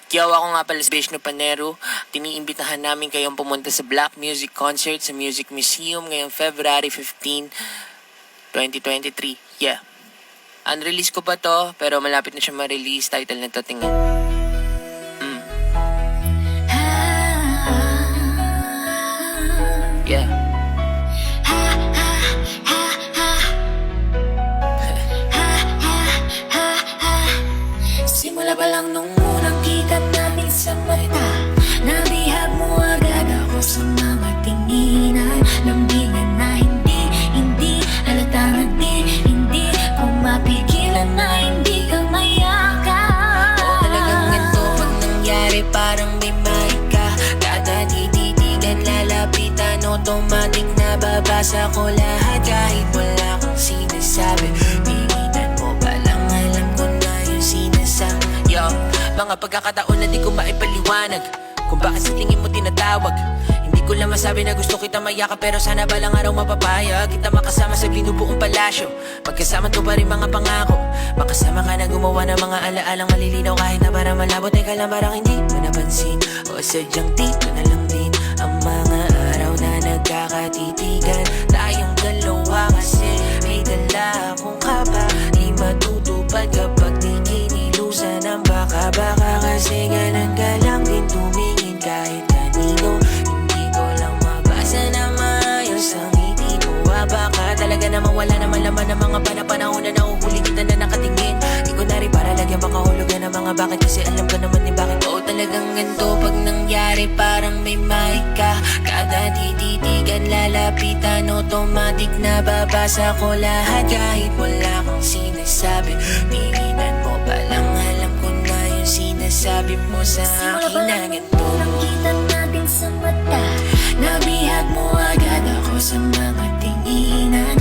Yo, ako nga pala si Bishnu Panero. Tiniimbitahan namin kayong pumunta sa Black Music Concert sa Music Museum ngayong February 15, 2023. Yeah. Unrelease ko pa to, pero malapit na siya ma-release. Title na to, tingnan. Yeah. Simula pa lang nung unang kita namin sa mata, nabihag mo agad ako sa mga tinginan. Lambingan na hindi halatang hindi ko mapigilan na hindi ka mayakap. Oo, talagang ganito pag nangyari parang may maika. Kada tititigan, lalapitan, automatic na babasa ko lahat. Kahit wala kang sinasabi, tinginan mo palang alam ko na yung sinasabi. Yo, mga pagkakataon na di ko maipaliwanag kung bakit sa tingin mo tinatawag. Hindi ko lang masabi na gusto kita mayakap, pero sana balang araw mapapayag kita makasama sa binubuong palasyo. Magkasama to pa rin mga pangako, makasama ka na gumawa ng mga alaalang malilinaw. Kahit na parang malabo, teka lang parang hindi mo napansin, o sadyang dito na lang din ang mga araw na nagkakatitigan. Tayong dalawa kasi may dala akong kaba, di matutupad kapag di kinilusan ang baka. Kasi ganun ka lang din tumingin kahit kanino. Hindi ko lang mabasa na maayos ang ngiti mo. Baka talaga naman wala naman laman ng mga panahon na nahuhuli kita na nakatingin. Di ko na rin para lagyan makahulugan ng mga bakit, kasi alam ko naman din bakit. Oo, talagang ganito pag nangyari parang may maika. Kada tititigan, lalapitan, automatic na babasa ko lahat. Kahit wala kang sinasabi, tinginan mo palang alam ko na yung sinasabi mo sa Simula akin pa na lang ganito. nung unang kita natin sa mata, nabihag mo agad ako sa mga tinginan.